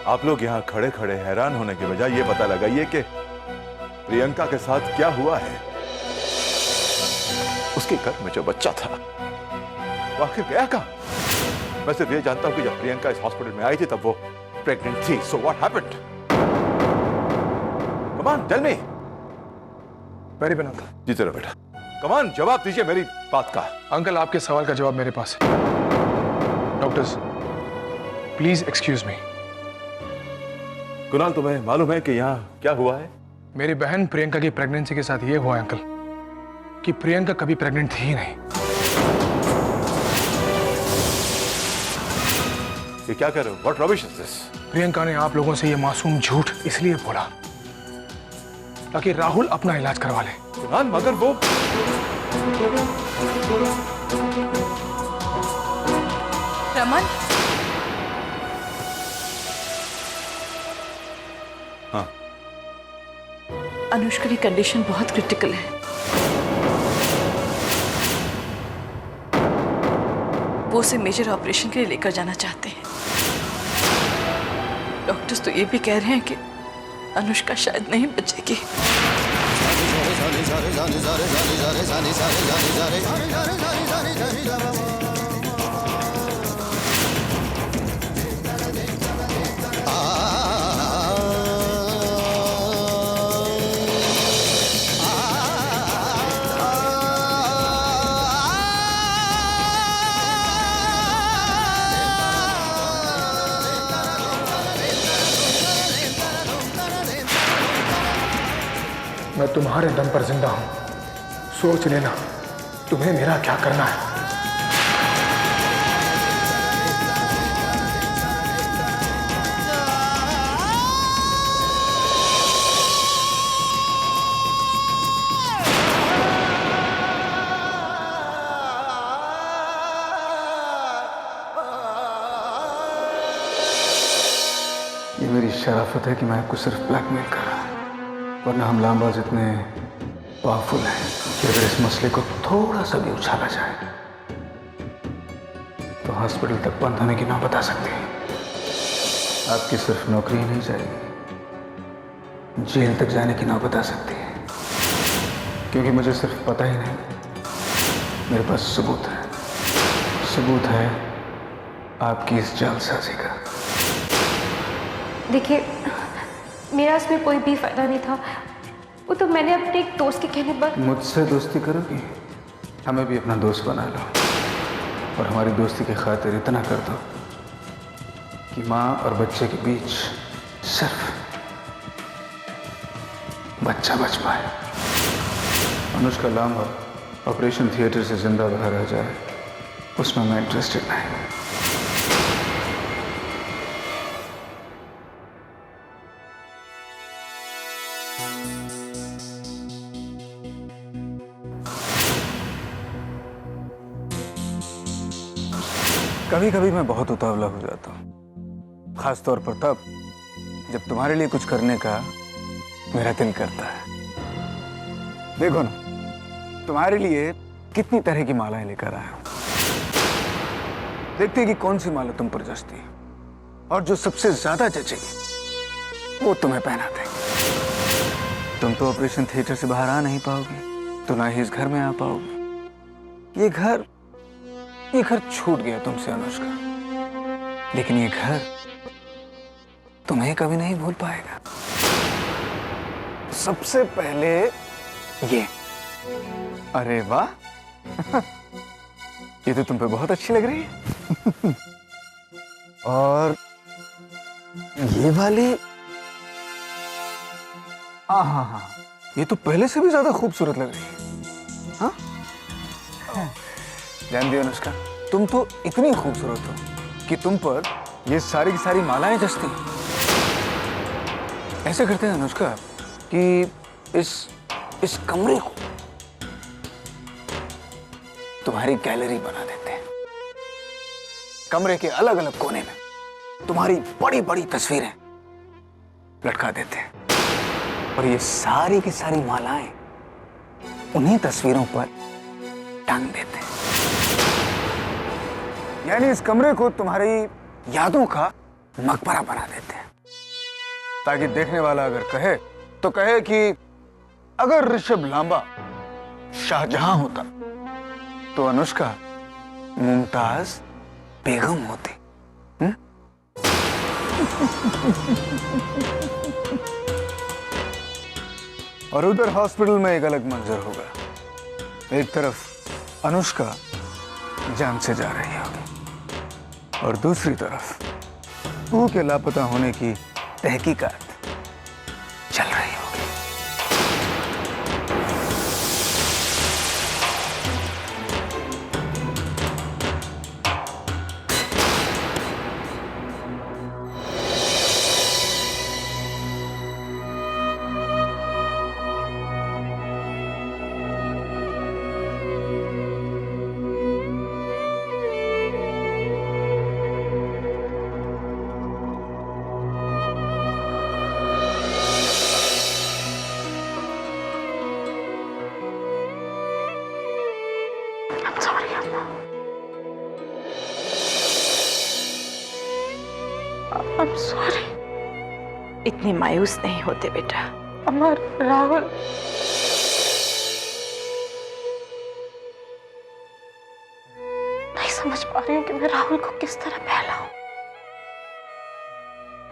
आप लोग यहाँ खड़े खड़े हैरान होने के बजाय ये पता लगाइए कि प्रियंका के साथ क्या हुआ है। उसके घर में जो बच्चा था वो आखिर गया कहां? मैं सिर्फ ये जानता हूं कि जब प्रियंका इस हॉस्पिटल में आई थी तब वो प्रेग्नेंट थी। So what happened? Come on tell me. Very Binod. जीते रहो बेटा। कम ऑन जवाब दीजिए मेरी बात का। अंकल, आपके सवाल का जवाब मेरे पास है। Doctors please excuse me. Kunal, तुम्हें मालूम है कि यहाँ क्या हुआ है? मेरी बहन प्रियंका की प्रेगनेंसी के साथ ये हुआ है अंकल कि प्रियंका कभी प्रेग्नेंट थी ही नहीं। ये क्या कर रहे हो? What rubbish is this? Priyanka ने आप लोगों से ये मासूम झूठ इसलिए बोला ताकि राहुल अपना इलाज करवा ले। कुणाल, मगर वो रमन। हाँ, अनुष्का की कंडीशन बहुत क्रिटिकल है। वो उसे मेजर ऑपरेशन के लिए लेकर जाना चाहते हैं। डॉक्टर्स तो ये भी कह रहे हैं कि अनुष्का शायद नहीं बचेगी। मैं तुम्हारे दम पर जिंदा हूं। सोच लेना तुम्हें मेरा क्या करना है। ये मेरी शराफत है कि मैं आपको सिर्फ ब्लैकमेल कर रहा हूं, वरना हम लामबाज इतने पावरफुल हैं कि अगर इस मसले को थोड़ा सा भी उछाला जाए तो हॉस्पिटल तक बंद होने की नौबत आ सकती है। आपकी सिर्फ नौकरी ही नहीं जाएगी, जेल तक जाने की नौबत आ सकती है। क्योंकि मुझे सिर्फ पता ही नहीं, मेरे पास सबूत है। सबूत है आपकी इस जालसाजी का। देखिए, मेरा इसमें कोई भी फायदा नहीं था। वो तो मैंने अपने एक दोस्त के कहने पर। मुझसे दोस्ती करोगी? हमें भी अपना दोस्त बना लो और हमारी दोस्ती की खातिर इतना कर दो कि माँ और बच्चे के बीच सिर्फ बच्चा बच पाए। अनुष्का लांबा ऑपरेशन थिएटर से जिंदा बाहर आ जाए, उसमें मैं इंटरेस्टेड नहीं। कभी कभी मैं बहुत उतावला हो जाता हूँ, खास तौर पर तब जब तुम्हारे लिए कुछ करने का मेरा दिल करता है। देखो ना, तुम्हारे लिए कितनी तरह की मालाएं लेकर आया हूं। देखते हैं कि कौन सी माला तुम पर जचती है और जो सबसे ज्यादा जचेगी वो तुम्हें पहना देंगे। तुम तो ऑपरेशन थिएटर से बाहर आ नहीं पाओगे, तो ना ही इस घर में आ पाओगे। ये घर छूट गया तुमसे अनुष्का, लेकिन ये घर तुम्हें कभी नहीं भूल पाएगा। सबसे पहले ये, अरे वाह ये तो तुम पे बहुत अच्छी लग रही है। और ये वाली, हाँ, ये तो पहले से भी ज्यादा खूबसूरत लग रही है। हाँ, जानती हो अनुष्का, तुम तो इतनी खूबसूरत हो कि तुम पर ये सारी की सारी मालाएं जचती हैं। ऐसे करते हैं अनुष्का कि इस कमरे को तुम्हारी गैलरी बना देते हैं। कमरे के अलग अलग कोने में तुम्हारी बड़ी बड़ी तस्वीरें लटका देते हैं और ये सारी की सारी मालाएं उन्हीं तस्वीरों पर टांग देते हैं। यानी इस कमरे को तुम्हारी यादों का मकबरा बना देते हैं। ताकि देखने वाला अगर कहे तो कहे कि अगर ऋषभ लांबा शाहजहां होता तो अनुष्का मुमताज बेगम होती। और उधर हॉस्पिटल में एक अलग मंजर होगा। एक तरफ अनुष्का जान से जा रही होगी और दूसरी तरफ पू के लापता होने की तहकीकात चल रही होगी। I'm sorry. इतनी मायूस नहीं होते बेटा। अम्मा, राहुल नहीं समझ पा रही हूँ कि मैं राहुल को किस तरह बहलाऊं।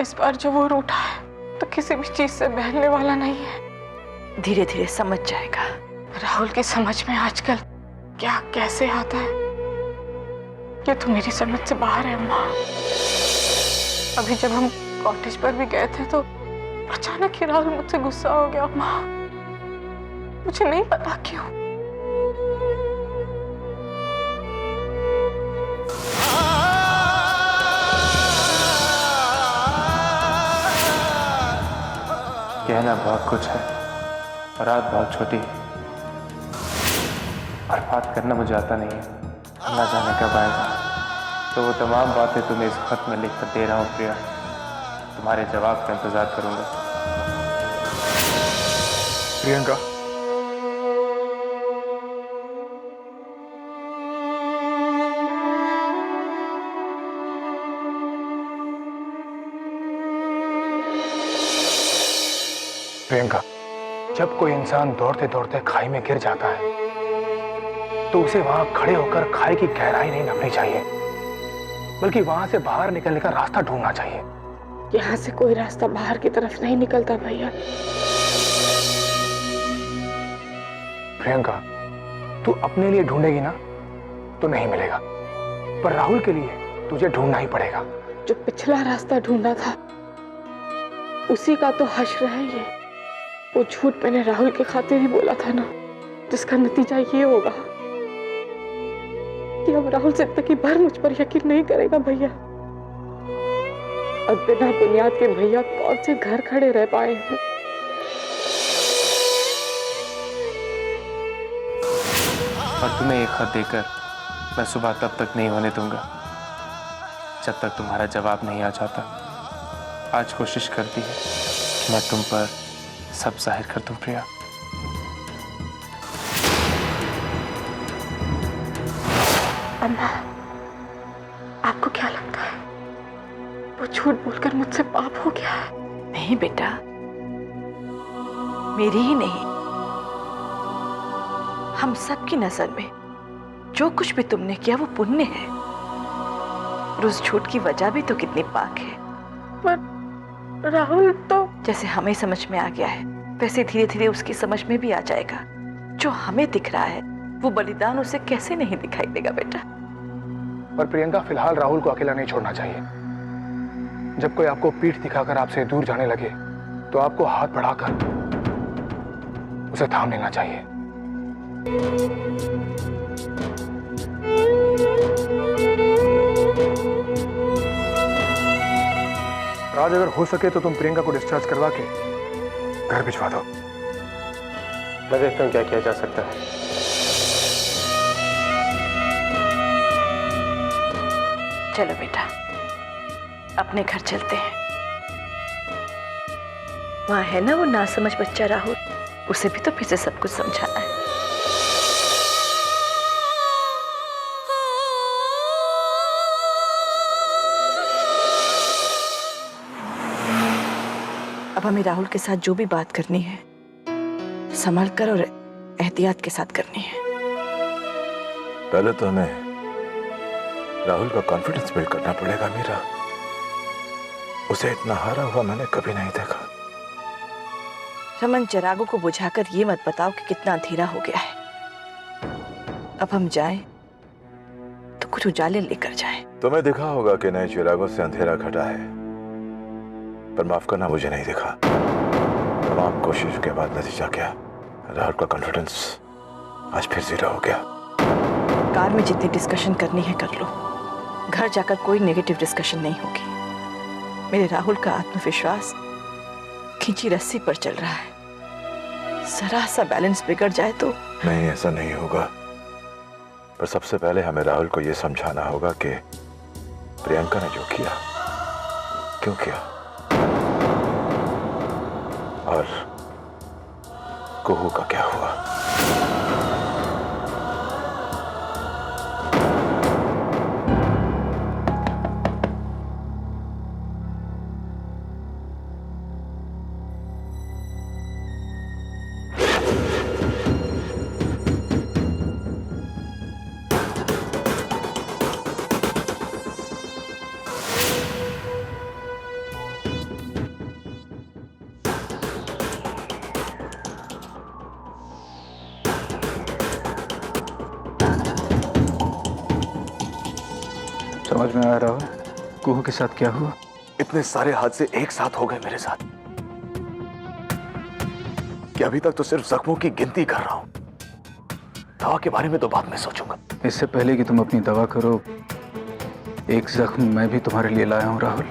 इस बार जो वो रूठा है तो किसी भी चीज से बहलने वाला नहीं है। धीरे धीरे समझ जाएगा। राहुल की समझ में आजकल क्या कैसे आता है ये तो मेरी समझ से बाहर है अम्मा। अभी जब हम कॉटेज पर भी गए थे तो अचानक ही राहुल मुझसे गुस्सा हो गया अम्मा। मुझे नहीं पता क्यों। कहना बहुत कुछ है, रात बहुत छोटी है और बात करना मुझे आता नहीं है। ना जाने कब आएगा। तो वो तमाम बातें तुम्हें इस खत में लिख कर दे रहा हूँ प्रिया। तुम्हारे जवाब का इंतजार करूंगा। प्रियंका, प्रियंका, जब कोई इंसान दौड़ते दौड़ते खाई में गिर जाता है तो उसे वहां खड़े होकर खाई की गहराई नहीं नापनी चाहिए, बल्कि वहां से बाहर निकलने का रास्ता ढूंढना चाहिए। यहाँ से कोई रास्ता बाहर की तरफ नहीं निकलता भैया। प्रियंका, तू अपने लिए ढूंढेगी ना तो नहीं मिलेगा, पर राहुल के लिए तुझे ढूंढना ही पड़ेगा। जो पिछला रास्ता ढूंढा था उसी का तो हश्र है ये। वो झूठ मैंने राहुल के खातिर ही बोला था ना, जिसका नतीजा ये होगा कि अब राहुल जिंदगी भर मुझ पर यकीन नहीं करेगा भैया। अब बिना बुनियाद के भैया कौन से घर खड़े रह पाए हैं। और तुम्हें एक खत देकर मैं सुबह तब तक नहीं होने दूंगा जब तक तुम्हारा जवाब नहीं आ जाता। आज कोशिश करती है कि मैं तुम पर सब जाहिर कर दूं प्रिया। अम्मा, आपको क्या लगता है वो झूठ बोलकर मुझसे पाप हो गया है? नहीं बेटा, मेरी ही नहीं, हम सब की नजर में जो कुछ भी तुमने किया वो पुण्य है। और उस झूठ की वजह भी तो कितनी पाक है। पर राहुल तो जैसे हमें समझ में आ गया है वैसे धीरे धीरे उसकी समझ में भी आ जाएगा। जो हमें दिख रहा है वो बलिदान उसे कैसे नहीं दिखाई देगा बेटा। पर प्रियंका, फिलहाल राहुल को अकेला नहीं छोड़ना चाहिए। जब कोई आपको पीठ दिखाकर आपसे दूर जाने लगे तो आपको हाथ बढ़ाकर उसे थाम लेना चाहिए। राज, अगर हो सके तो तुम प्रियंका को डिस्चार्ज करवा के घर भिजवा दो। मैं देखता हूँ क्या किया जा सकता है। चलो बेटा, अपने घर चलते हैं। वहां है ना वो नासमझ बच्चा राहुल, उसे भी तो फिर से सब कुछ समझाना है। अब हमें राहुल के साथ जो भी बात करनी है संभल कर और एहतियात के साथ करनी है। पहले तो हमें राहुल का कॉन्फिडेंस बिल्ड करना पड़ेगा मीरा। उसे इतना हारा हुआ मैंने कभी नहीं देखा। रमन, चिरागों को बुझाकर ये मत बताओ कि कितना अंधेरा हो गया है। अब हम जाएं तो कुछ उजाले लेकर जाएं। तुम्हें दिखा होगा कि नए चिरागों से अंधेरा घटा है, पर माफ करना, मुझे नहीं दिखा। तमाम कोशिश के बाद नतीजा क्या? राहुल का कॉन्फिडेंस आज फिर जीरो हो गया। कार में जितनी डिस्कशन करनी है कर लो, घर जाकर कोई नेगेटिव डिस्कशन नहीं होगी। मेरे राहुल का आत्मविश्वास खींची रस्सी पर चल रहा है। जरा सा बैलेंस बिगड़ जाए तो। नहीं, ऐसा नहीं होगा। पर सबसे पहले हमें राहुल को यह समझाना होगा कि प्रियंका ने जो किया क्यों किया, और कुहू का क्या हुआ। समझ में आ रहा है कुहू के साथ क्या हुआ? इतने सारे हादसे एक साथ हो गए मेरे साथ कि अभी तक तो सिर्फ जख्मों की गिनती कर रहा हूं। दवा के बारे में तो बाद में सोचूंगा। इससे पहले कि तुम अपनी दवा करो, एक जख्म मैं भी तुम्हारे लिए लाया हूं राहुल,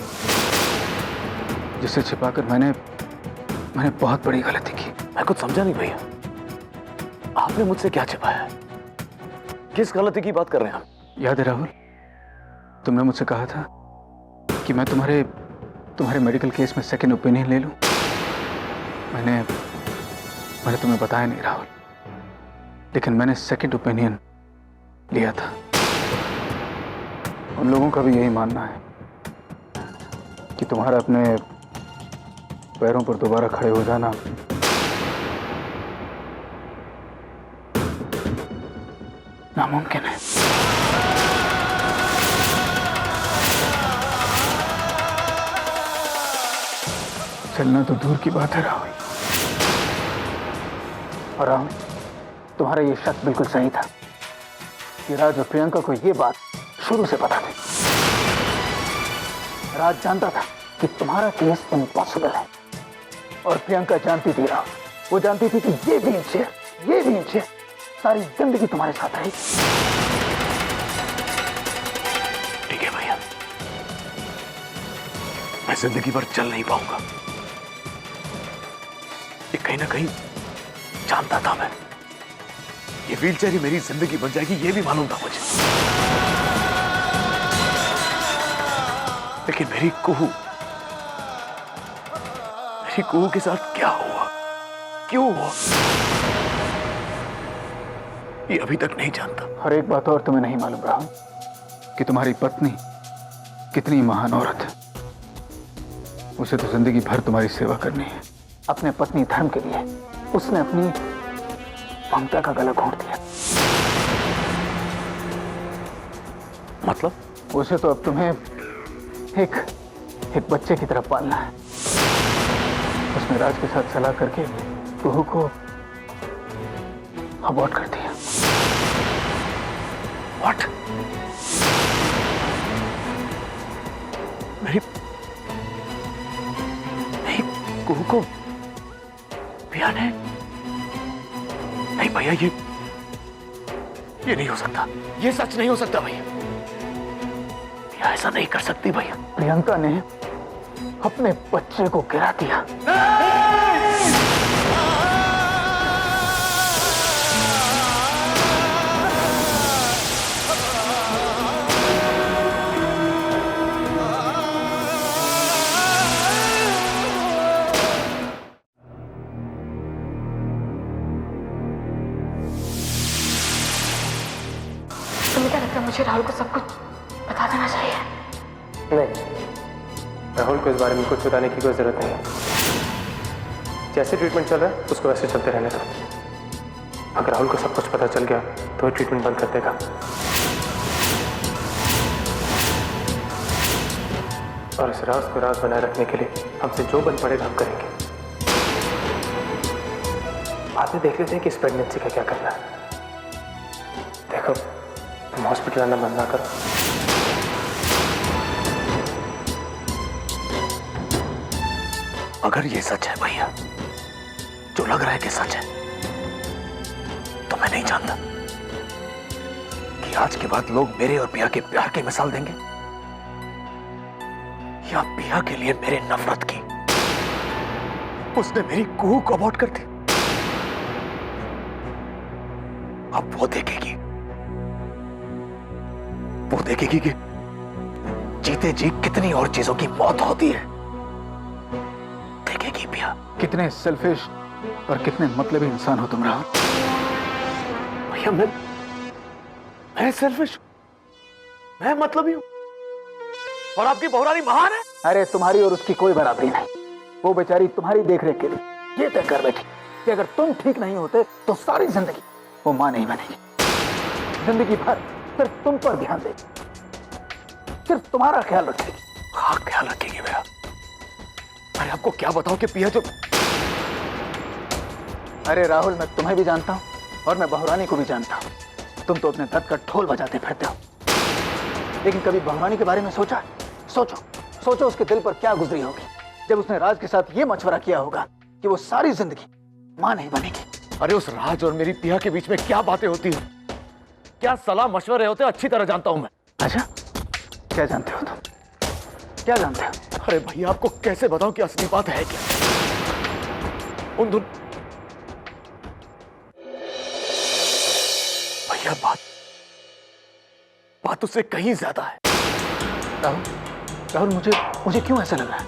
जिसे छिपाकर मैंने बहुत बड़ी गलती की। मैं कुछ समझा नहीं भैया, आपने मुझसे क्या छिपाया है? किस गलती की बात कर रहे हैं हम? याद है राहुल, तुमने मुझसे कहा था कि मैं तुम्हारे मेडिकल केस में सेकंड ओपिनियन ले लूं। मैंने तुम्हें बताया नहीं राहुल, लेकिन मैंने सेकंड ओपिनियन लिया था। उन लोगों का भी यही मानना है कि तुम्हारा अपने पैरों पर दोबारा खड़े हो जाना नामुमकिन है। चलना तो दूर की बात है राहुल। और राहुल, तुम्हारा ये शक बिल्कुल सही था कि राज और प्रियंका को ये बात शुरू से पता थी। राज जानता था कि तुम्हारा केस इम्पॉसिबल है, और प्रियंका जानती थी राहुल, वो जानती थी कि ये भी इंच सारी जिंदगी तुम्हारे साथ रहेगी। ठीक है भैया, मैं जिंदगी भर चल नहीं पाऊंगा, ये कहीं ना कहीं जानता था मैं। ये व्हीलचेयर ही मेरी जिंदगी बन जाएगी, ये भी मालूम था मुझे। लेकिन मेरी कुहू के साथ क्या हुआ, क्यों हुआ, ये अभी तक नहीं जानता। और एक बात और तुम्हें नहीं मालूम राहुल, कि तुम्हारी पत्नी कितनी महान औरत है। उसे तो जिंदगी भर तुम्हारी सेवा करनी है। अपने पत्नी धर्म के लिए उसने अपनी ममता का गला घोंट दिया। मतलब? उसे तो अब तुम्हें एक बच्चे की तरफ पालना है। उसने राज के साथ सलाह करके कुहू को अबॉर्ट कर दिया। What? मेरी कुहू को पिया ने? नहीं भैया, ये नहीं हो सकता, ये सच नहीं हो सकता भैया, पिया ऐसा नहीं कर सकती भैया। प्रियंका ने अपने बच्चे को गिरा दिया। तुम्हें क्या लगता है मुझे राहुल को सब कुछ बता देना चाहिए? नहीं, राहुल को इस बारे में कुछ बताने की कोई जरूरत नहीं है। जैसे ट्रीटमेंट चल रहा है उसको वैसे चलते रहने दो। अगर राहुल को सब कुछ पता चल गया तो वो ट्रीटमेंट बंद कर देगा। और इस राज को राज बनाए रखने के लिए हमसे जो बन पड़ेगा हम करेंगे। बाद में देख लेते हैं कि इस प्रेगनेंसी का क्या करना है। देखो, तुम हॉस्पिटल आना बंद ना करो। अगर ये सच है भैया, जो लग रहा है कि सच है, तो मैं नहीं जानता कि आज के बाद लोग मेरे और पिया के प्यार की मिसाल देंगे या पिया के लिए मेरे नफरत की। उसने मेरी कुहू को अबॉर्ट कर दी, अब वो देखेगी कि जीते जी कितनी और चीजों की मौत होती है। देखेगी पिया। कितने सेल्फिश और कितने मतलबी इंसान हो तुम राहुल। भैया मैं सेल्फिश हूं, मैं मतलबी हूं और आपकी बहुरानी महान है। अरे तुम्हारी और उसकी कोई बराबरी नहीं। वो बेचारी तुम्हारी देखरेख के लिए ये तय कर बैठी कि अगर तुम ठीक नहीं होते तो सारी जिंदगी वो मां नहीं बनेगी। जिंदगी भर सिर्फ तुम पर ध्यान देगी, सिर्फ तुम्हारा ख्याल रखेगी। हाँ, ख्याल रखेगी भैया। अरे आपको क्या बताऊं कि पिया जो... अरे राहुल, मैं तुम्हें भी जानता हूं और मैं बहुरानी को भी जानता हूं। तुम तो अपने दर्द का ढोल बजाते फिरते हो, लेकिन कभी बहुरानी के बारे में सोचा? सोचो उसके दिल पर क्या गुजरी होगी जब उसने राज के साथ ये मशवरा किया होगा कि वो सारी जिंदगी मां नहीं बनेगी। अरे उस राज और मेरी पिया के बीच में क्या बातें होती हैं, क्या सलाह मशवरे होते हैं, अच्छी तरह जानता हूं मैं। अच्छा, क्या जानते हो तुम? क्या जानते हो? अरे भैया, आपको कैसे बताऊं कि असली बात है क्या? भैया, बात उससे कहीं ज्यादा है। राहुल, मुझे क्यों ऐसा लग रहा है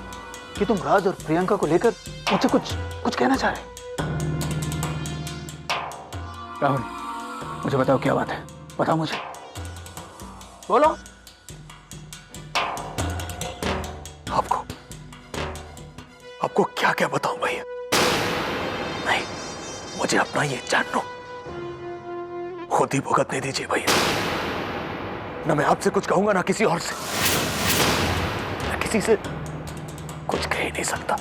कि तुम राज और प्रियंका को लेकर मुझसे कुछ कहना चाह रहे? राहुल, मुझे बताओ क्या बात है, बताओ मुझे, बोलो। आपको क्या क्या बताऊं भैया? नहीं, मुझे अपना ये जान लो, खुद ही भुगतने दीजिए भैया। ना मैं आपसे कुछ कहूंगा, ना किसी और से, ना किसी से कुछ कह ही नहीं सकता।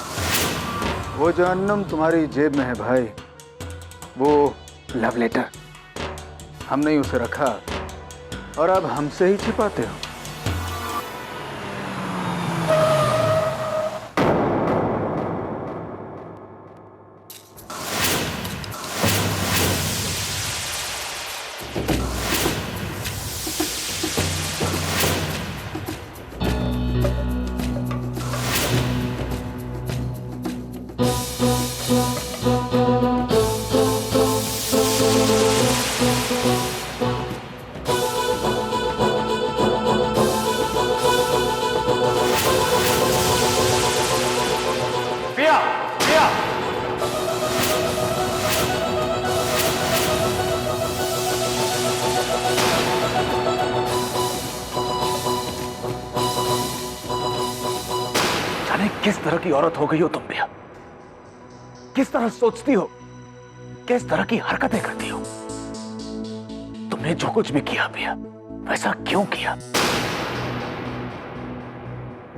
वो जहन्नुम तुम्हारी जेब में है भाई, वो लव लेटर। हमने उसे रखा और अब हमसे ही छिपाते हो। किस तरह की औरत हो गई हो तुम पिया? किस तरह सोचती हो, किस तरह की हरकतें करती हो? तुमने जो कुछ भी किया पिया, वैसा क्यों किया?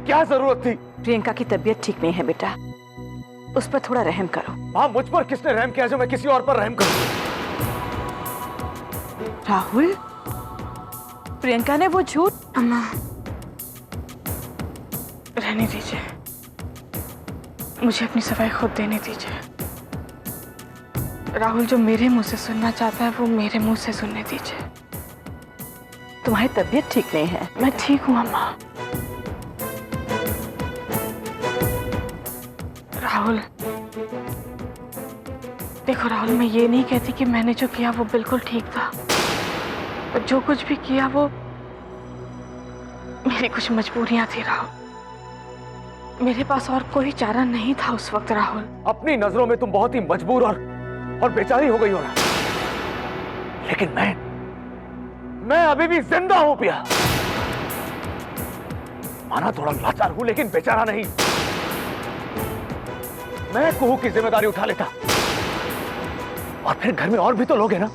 क्या जरूरत थी? प्रियंका की तबीयत ठीक नहीं है बेटा, उस पर थोड़ा रहम करो। मां, मुझ पर किसने रहम किया जो मैं किसी और पर रहम करूं? राहुल, प्रियंका ने वो झूठ। अम्मा, रहने दीजिए, मुझे अपनी सफाई खुद देने दीजिए। राहुल जो मेरे मुंह से सुनना चाहता है वो मेरे मुंह से सुनने दीजिए। तुम्हारी तबीयत ठीक नहीं है। मैं ठीक हूँ अम्मा। राहुल, देखो राहुल, मैं ये नहीं कहती कि मैंने जो किया वो बिल्कुल ठीक था, और जो कुछ भी किया वो मेरी कुछ मजबूरियां थी राहुल। मेरे पास और कोई चारा नहीं था उस वक्त राहुल। अपनी नजरों में तुम बहुत ही मजबूर और बेचारी हो गई हो ना, लेकिन मैं अभी भी जिंदा हूं पिया। माना थोड़ा लाचार हूं, लेकिन बेचारा नहीं। मैं कुहू की जिम्मेदारी उठा लेता। और फिर घर में और भी तो लोग हैं ना।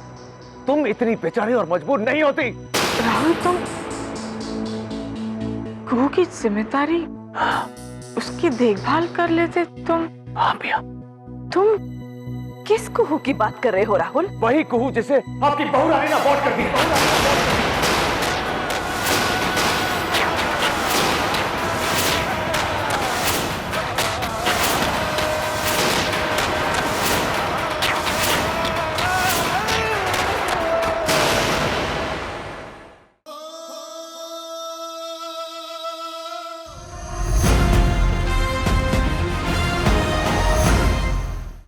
तुम इतनी बेचारी और मजबूर नहीं होती। राहुल, तुम कुहू की जिम्मेदारी, उसकी देखभाल कर लेते तुम? हाँ पिया। तुम किस कुहू की बात कर रहे हो राहुल? वही कुहू जिसे आपकी बहू रानी ने अबॉर्ट कर दिया।